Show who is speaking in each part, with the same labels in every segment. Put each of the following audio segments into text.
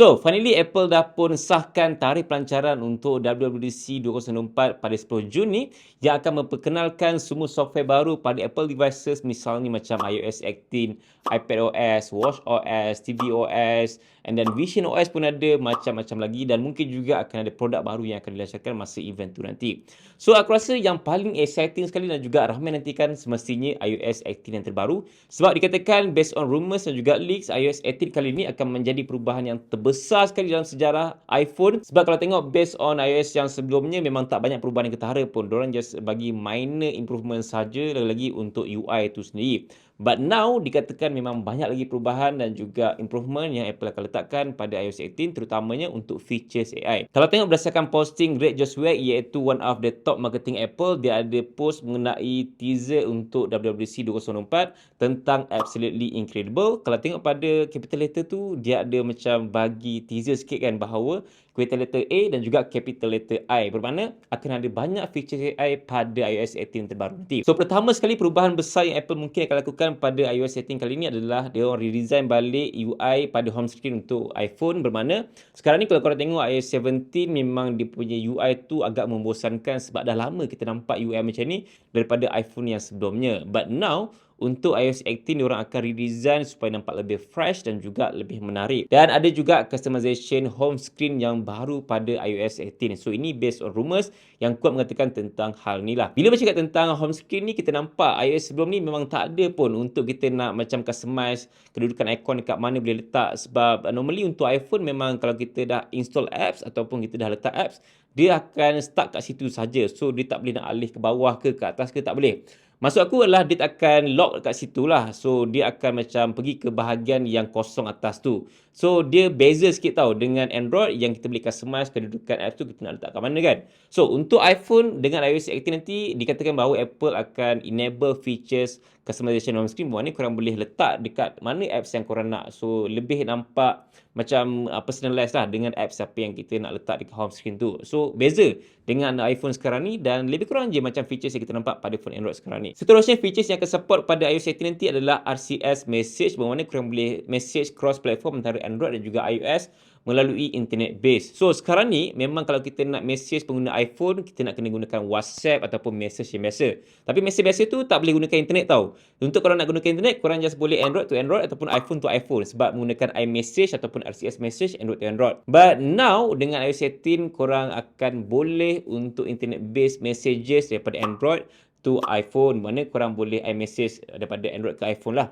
Speaker 1: So, finally Apple dah pun sahkan tarikh pelancaran untuk WWDC 2024 pada 10 Jun ni yang akan memperkenalkan semua software baru pada Apple devices, misalnya macam iOS 18, iPadOS, watchOS, tvOS, and then visionOS pun ada, macam-macam lagi, dan mungkin juga akan ada produk baru yang akan dilancarkan masa event tu nanti. So, aku rasa yang paling exciting sekali dan juga ramai nantikan semestinya iOS 18 yang terbaru, sebab dikatakan based on rumours dan juga leaks, iOS 18 kali ini akan menjadi perubahan yang terbesar sekali dalam sejarah iPhone. Sebab kalau tengok based on iOS yang sebelumnya memang tak banyak perubahan yang ketara pun. Diorang just bagi minor improvement saja, lagi-lagi untuk UI itu sendiri. But now dikatakan memang banyak lagi perubahan dan juga improvement yang Apple akan letakkan pada iOS 18, terutamanya untuk features AI. Kalau tengok berdasarkan posting Greg Joshua, iaitu one of the top marketing Apple, dia ada post mengenai teaser untuk WWDC 2024 tentang Absolutely Incredible. Kalau tengok pada capital letter tu, dia ada macam bagi teaser sikit kan, bahawa capital letter A dan juga capital letter I, bermakna akan ada banyak feature AI pada iOS 18 terbaru nanti. So, pertama sekali perubahan besar yang Apple mungkin akan lakukan pada iOS 18 kali ini adalah dia orang redesign balik UI pada home screen untuk iPhone, bermakna sekarang ni kalau korang tengok iOS 17 memang dia punya UI tu agak membosankan sebab dah lama kita nampak UI macam ni daripada iPhone yang sebelumnya. But now, untuk iOS 18, diorang akan redesign supaya nampak lebih fresh dan juga lebih menarik. Dan ada juga customization home screen yang baru pada iOS 18. So, ini based on rumours yang kuat mengatakan tentang hal ni lah. Bila bercakap tentang home screen ni, kita nampak iOS sebelum ni memang tak ada pun untuk kita nak macam customize kedudukan ikon dekat mana boleh letak. Sebab normally untuk iPhone memang kalau kita dah install apps ataupun kita dah letak apps, dia akan stuck kat situ saja. So, dia tak boleh nak alih ke bawah ke atas ke, tak boleh. Maksud aku adalah dia akan lock kat situ lah. So, dia akan macam pergi ke bahagian yang kosong atas tu. So, dia beza sikit tau dengan Android yang kita boleh customize kedudukan apps tu kita nak letak kat mana kan. So, untuk iPhone dengan iOS 18 nanti, dikatakan bahawa Apple akan enable features customization home screen. Bermakna korang boleh letak dekat mana apps yang korang nak. So, lebih nampak macam personalized lah dengan apps apa yang kita nak letak dekat home screen tu. So, beza dengan iPhone sekarang ni dan lebih kurang je macam features yang kita nampak pada phone Android sekarang ni. Seterusnya, features yang akan support pada iOS 18 nanti adalah RCS message, bermakna korang boleh message cross-platform antara Android dan juga iOS melalui internet base. So, sekarang ni memang kalau kita nak message pengguna iPhone, kita nak kena gunakan WhatsApp ataupun message yang biasa. Tapi message biasa tu tak boleh gunakan internet tau. Untuk korang nak gunakan internet, korang just boleh Android to Android ataupun iPhone to iPhone sebab menggunakan iMessage ataupun RCS message Android to Android. But now, dengan iOS 18, korang akan boleh untuk internet based messages daripada Android to iPhone. Mana korang boleh iMessage daripada Android ke iPhone lah.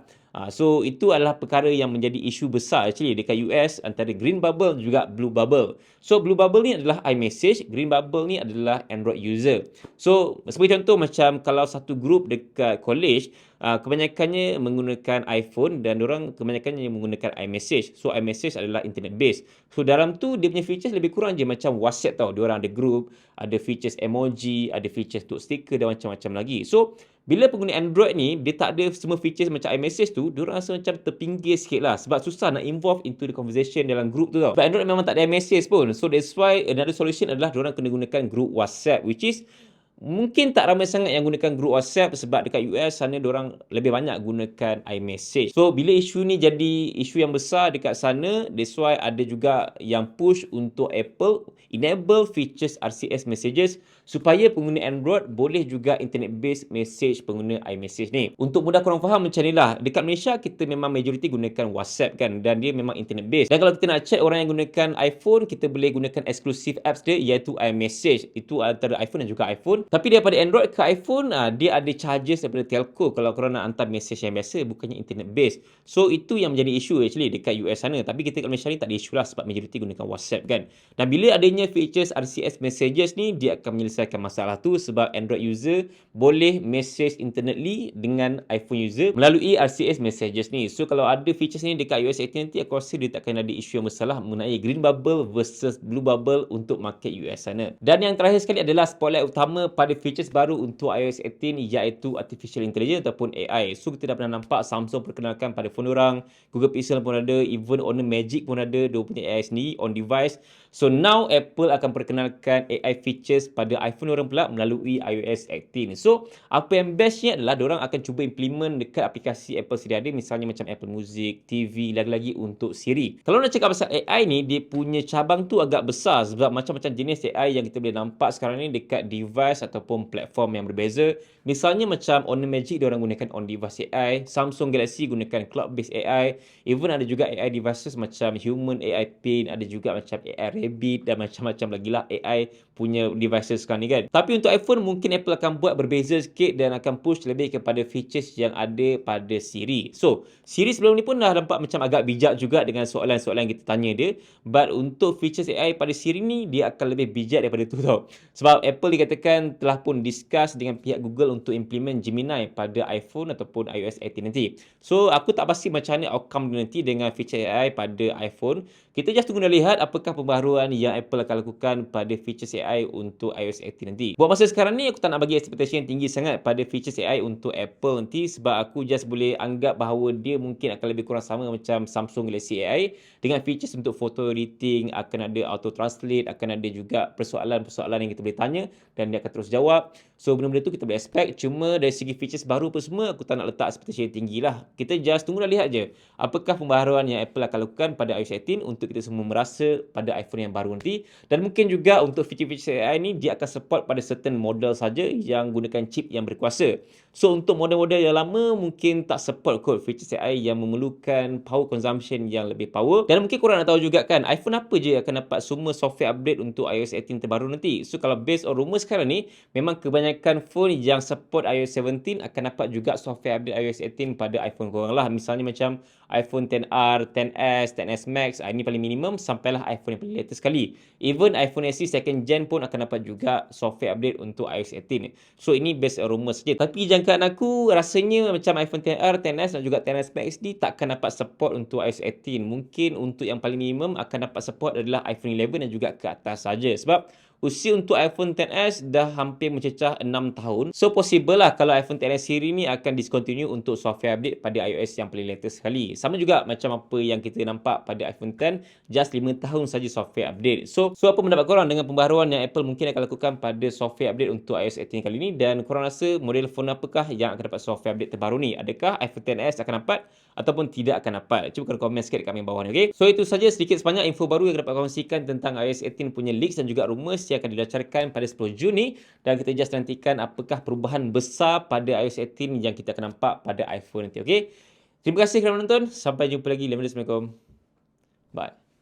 Speaker 1: So, itu adalah perkara yang menjadi isu besar actually dekat US antara Green Bubble dan juga Blue Bubble. So, Blue Bubble ni adalah iMessage, Green Bubble ni adalah Android user. So, sebagai contoh macam kalau satu group dekat college, kebanyakannya menggunakan iPhone dan diorang kebanyakannya menggunakan iMessage. So, iMessage adalah internet based. So, dalam tu dia punya features lebih kurang je macam WhatsApp tau. Diorang ada group, ada features emoji, ada features untuk stiker dan macam-macam lagi. So, bila pengguna Android ni, dia tak ada semua features macam iMessage tu, diorang rasa macam terpinggir sikit lah. Sebab susah nak involve into the conversation dalam group tu tau. Sebab Android memang tak ada iMessage pun. So, that's why another solution adalah diorang kena gunakan group WhatsApp, which is mungkin tak ramai sangat yang gunakan group WhatsApp sebab dekat US sana diorang lebih banyak gunakan iMessage. So, bila isu ni jadi isu yang besar dekat sana, that's why ada juga yang push untuk Apple enable features RCS messages supaya pengguna Android boleh juga internet based message pengguna iMessage ni. Untuk mudah korang faham macam ni lah, dekat Malaysia kita memang majoriti gunakan WhatsApp kan, dan dia memang internet based. Dan kalau kita nak check orang yang gunakan iPhone, kita boleh gunakan eksklusif apps dia iaitu iMessage. Itu antara iPhone dan juga iPhone. Tapi daripada Android ke iPhone, dia ada charges daripada telco kalau korang nak hantar message yang biasa, bukannya internet based. So, itu yang menjadi isu actually dekat US sana. Tapi kita kat Malaysia ni tak ada isu lah sebab majoriti gunakan WhatsApp kan. Dan bila adanya features RCS messages ni, dia akan menyelesaikan masalah tu sebab Android user boleh message internally dengan iPhone user melalui RCS messages ni. So, kalau ada features ni dekat iOS 18 nanti, aku rasa dia takkan ada isu yang bersalah mengenai Green Bubble versus Blue Bubble untuk market US sana. Dan yang terakhir sekali adalah spotlight utama pada features baru untuk iOS 18 iaitu Artificial Intelligence ataupun AI. So kita dah pernah nampak Samsung perkenalkan pada phone orang, Google Pixel pun ada, even Honor Magic pun ada, dia punya AI sendiri on device. So now Apple akan perkenalkan AI features pada iPhone orang pula melalui iOS 18. So apa yang bestnya adalah diorang akan cuba implement dekat aplikasi Apple sedia ada, misalnya macam Apple Music, TV, lagi-lagi untuk Siri. Kalau nak cakap pasal AI ni, dia punya cabang tu agak besar sebab macam-macam jenis AI yang kita boleh nampak sekarang ni dekat device ataupun platform yang berbeza. Misalnya macam Honor Magic, diorang gunakan on-device AI, Samsung Galaxy gunakan cloud-based AI, even ada juga AI devices macam Human AI Pin, ada juga macam AI Rabbit dan macam-macam lagi lah AI punya devices sekarang ni kan. Tapi untuk iPhone mungkin Apple akan buat berbeza sikit dan akan push lebih kepada features yang ada pada Siri. So, Siri sebelum ni pun dah nampak macam agak bijak juga dengan soalan-soalan yang kita tanya dia. But untuk features AI pada Siri ni, dia akan lebih bijak daripada tu tau. Sebab Apple dikatakan telah pun discuss dengan pihak Google untuk implement Gemini pada iPhone ataupun iOS 18 nanti. So, aku tak pasti macam mana outcome dia nanti dengan feature AI pada iPhone. Kita just tunggu dan lihat apakah pembaharuan yang Apple akan lakukan pada features AI untuk iOS 18 nanti. Buat masa sekarang ni, aku tak nak bagi expectation yang tinggi sangat pada features AI untuk Apple nanti sebab aku just boleh anggap bahawa dia mungkin akan lebih kurang sama macam Samsung Galaxy AI dengan features untuk photo editing, akan ada auto translate, akan ada juga persoalan-persoalan yang kita boleh tanya dan dia akan terus jawab. So, benda-benda tu kita boleh expect. Cuma dari segi features baru pun semua, aku tak nak letak expectation yang tinggi lah. Kita just tunggu dan lihat je apakah pembaharuan yang Apple akan lakukan pada iOS 18 untuk kita semua merasa pada iPhone yang baru nanti. Dan mungkin juga untuk feature-feature AI ni, dia akan support pada certain model saja yang gunakan chip yang berkuasa. So, untuk model-model yang lama, mungkin tak support kot features AI yang memerlukan power consumption yang lebih power. Dan mungkin korang nak tahu juga kan, iPhone apa je akan dapat semua software update untuk iOS 18 terbaru nanti. So, kalau based on rumour sekarang ni, memang kebanyakan phone yang support iOS 17 akan dapat juga software update iOS 18 pada iPhone korang lah. Misalnya macam iPhone XR, XS, XS Max, ini paling minimum sampailah iPhone yang paling latest sekali. Even iPhone SE second gen pun akan dapat juga software update untuk iOS 18. So, ini based on rumour saja. Tapi jangkaan aku rasanya macam iPhone XR, XS dan juga XS Max ni takkan dapat support untuk iOS 18. Mungkin untuk yang paling minimum akan dapat support adalah iPhone 11 dan juga ke atas saja. Sebab usia untuk iPhone XS dah hampir mencecah 6 tahun. So, possible lah kalau iPhone XS siri ni akan discontinue untuk software update pada iOS yang paling latest sekali. Sama juga macam apa yang kita nampak pada iPhone X, just 5 tahun saja software update. So apa pendapat korang dengan pembaharuan yang Apple mungkin akan lakukan pada software update untuk iOS 18 kali ini? Dan korang rasa model phone apakah yang akan dapat software update terbaru ni? Adakah iPhone XS akan dapat ataupun tidak akan dapat? Cuba korang komen sikit kat bawah ni, okay? So, itu saja sedikit sebanyak info baru yang dapat kongsikan tentang iOS 18 punya leaks dan juga rumours yang akan dilancarkan pada 10 Juni. Dan kita just nantikan apakah perubahan besar pada iOS 18 yang kita akan nampak pada iPhone nanti, okay? Terima kasih kerana menonton. Sampai jumpa lagi. Assalamualaikum. Bye.